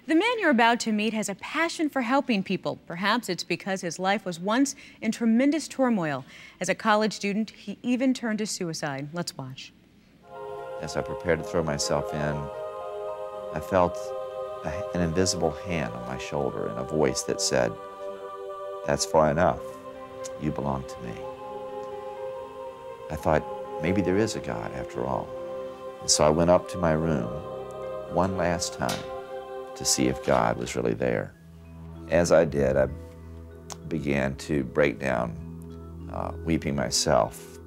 The man you're about to meet has a passion for helping people. Perhaps it's because his life was once in tremendous turmoil. As a college student, he even turned to suicide. Let's watch. As I prepared to throw myself in, I felt an invisible hand on my shoulder and a voice that said, "That's far enough. You belong to me." I thought, maybe there is a God after all. And so I went up to my room one last time to see if God was really there. As I did, I began to break down, weeping myself.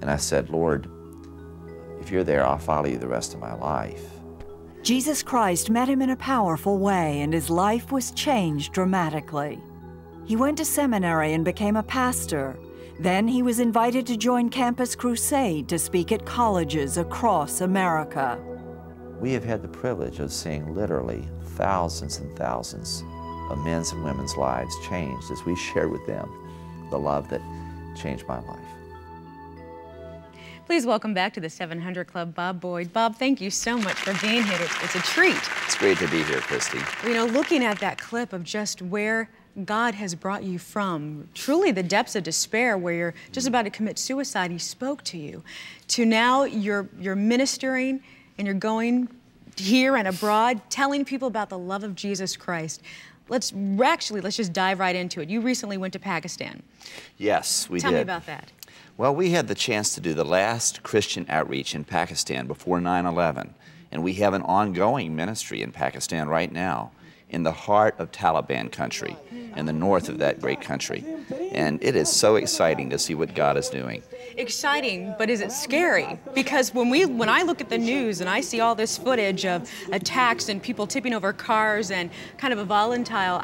And I said, "Lord, if you're there, I'll follow you the rest of my life." Jesus Christ met him in a powerful way, and his life was changed dramatically. He went to seminary and became a pastor. Then he was invited to join Campus Crusade to speak at colleges across America. We have had the privilege of seeing literally thousands and thousands of men's and women's lives changed as we shared with them the love that changed my life. Please welcome back to the 700 Club, Bob Boyd. Bob, thank you so much for being here. It's a treat. It's great to be here, Christy. You know, looking at that clip of just where God has brought you from, truly the depths of despair where you're just about to commit suicide, he spoke to you, to now you're ministering and you're going here and abroad, telling people about the love of Jesus Christ. Let's just dive right into it. You recently went to Pakistan. Yes, we did. Tell me about that. Well, we had the chance to do the last Christian outreach in Pakistan before 9/11, and we have an ongoing ministry in Pakistan right now, in the heart of Taliban country, in the north of that great country. And it is so exciting to see what God is doing. Exciting, but is it scary? Because when I look at the news and I see all this footage of attacks and people tipping over cars and kind of a volatile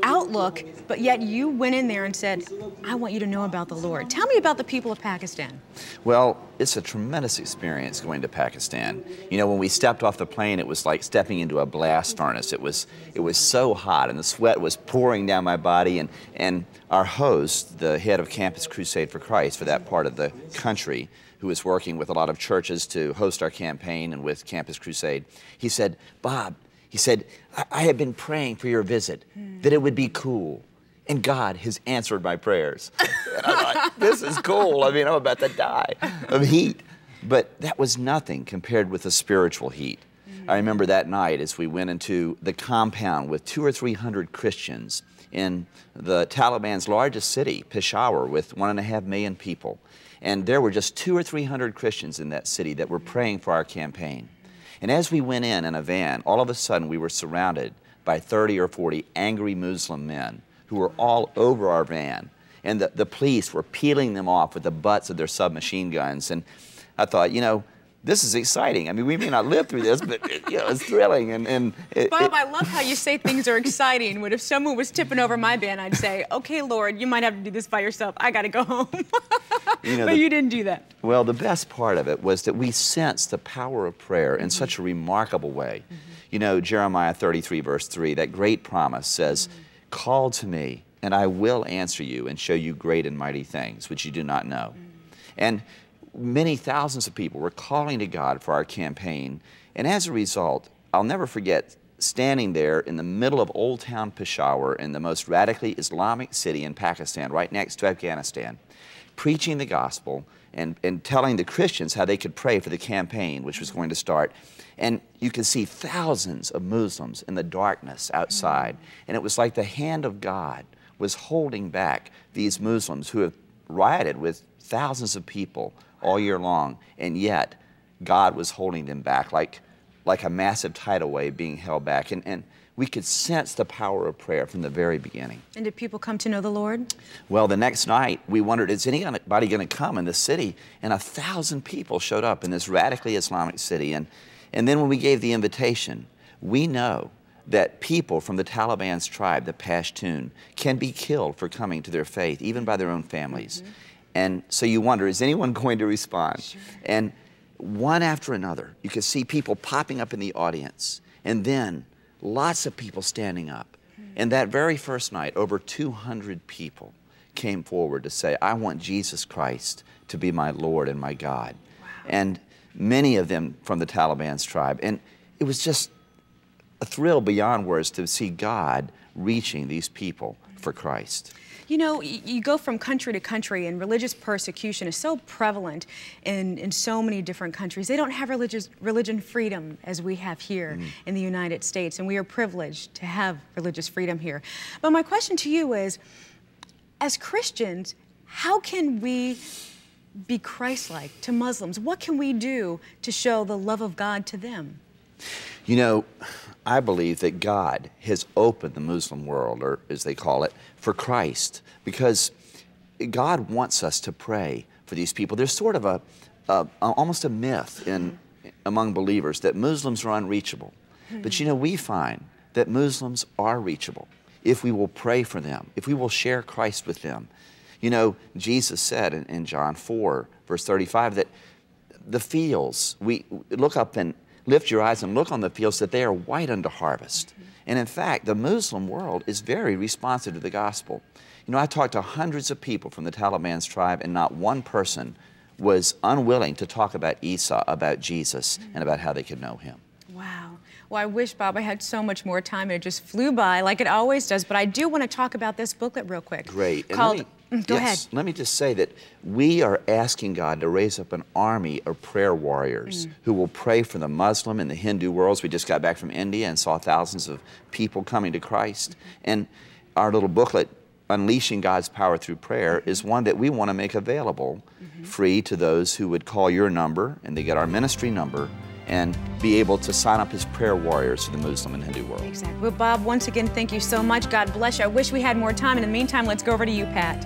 outlook, but yet you went in there and said, "I want you to know about the Lord." Tell me about the people of Pakistan. Well, it's a tremendous experience going to Pakistan. You know, when we stepped off the plane, it was like stepping into a blast furnace. It was so hot, and the sweat was pouring down my body, and our host, the head of Campus Crusade for Christ for that part of the country, who was working with a lot of churches to host our campaign and with Campus Crusade, he said, "Bob," he said, I have been praying for your visit, that it would be cool. And God has answered my prayers." And I thought, this is cool. I mean, I'm about to die of heat. But that was nothing compared with the spiritual heat. I remember that night as we went into the compound with 200 or 300 Christians in the Taliban's largest city, Peshawar, with 1.5 million people. And there were just 200 or 300 Christians in that city that were praying for our campaign. And as we went in a van, all of a sudden we were surrounded by 30 or 40 angry Muslim men who were all over our van. And the police were peeling them off with the butts of their submachine guns. And I thought, you know, this is exciting. I mean, we may not live through this, but it's thrilling. Bob, I love how you say things are exciting. When if someone was tipping over my van, I'd say, "Okay, Lord, you might have to do this by yourself. I got to go home." But you didn't do that. Well, the best part of it was that we sensed the power of prayer in such a remarkable way. You know, Jeremiah 33, verse 3, that great promise says, "Call to me, and I will answer you and show you great and mighty things which you do not know." And many thousands of people were calling to God for our campaign. And as a result, I'll never forget standing there in the middle of Old Town Peshawar in the most radically Islamic city in Pakistan, right next to Afghanistan, preaching the gospel and telling the Christians how they could pray for the campaign, which was going to start. And you could see thousands of Muslims in the darkness outside. And it was like the hand of God was holding back these Muslims who have rioted with thousands of people all year long, and yet God was holding them back like a massive tidal wave being held back. And we could sense the power of prayer from the very beginning. And did people come to know the Lord? Well, the next night, we wondered, is anybody going to come in this city? And 1,000 people showed up in this radically Islamic city. And then when we gave the invitation, we know that people from the Taliban's tribe, the Pashtun, can be killed for coming to their faith, even by their own families. And so you wonder, is anyone going to respond? Sure. And one after another, you could see people popping up in the audience, and then lots of people standing up. And that very first night, over 200 people came forward to say, "I want Jesus Christ to be my Lord and my God." Wow. And many of them from the Taliban's tribe. And it was just a thrill beyond words to see God reaching these people for Christ. You know, you go from country to country, and religious persecution is so prevalent in so many different countries. They don't have religion freedom as we have here in the United States, and we are privileged to have religious freedom here. But my question to you is, as Christians, how can we be Christ-like to Muslims? What can we do to show the love of God to them? You know, I believe that God has opened the Muslim world, or as they call it, for Christ, because God wants us to pray for these people. There's sort of almost a myth among believers that Muslims are unreachable. But you know, we find that Muslims are reachable if we will pray for them, if we will share Christ with them. You know, Jesus said in John 4, verse 35, that the fields, we look up and lift your eyes and look on the fields, that they are white unto harvest. And in fact, the Muslim world is very responsive to the gospel. You know, I talked to hundreds of people from the Taliban's tribe, and not one person was unwilling to talk about Isa, about Jesus, and about how they could know him. Wow. Well, I wish, Bob, I had so much more time, and it just flew by like it always does. But I do want to talk about this booklet real quick. Great. Called, go ahead. Let me just say that we are asking God to raise up an army of prayer warriors who will pray for the Muslim and the Hindu worlds. We just got back from India and saw thousands of people coming to Christ. And our little booklet, Unleashing God's Power Through Prayer, is one that we want to make available free to those who would call your number, and they get our ministry number, and be able to sign up as prayer warriors for the Muslim and Hindu world. Exactly. Well, Bob, once again, thank you so much. God bless you. I wish we had more time. In the meantime, let's go over to you, Pat.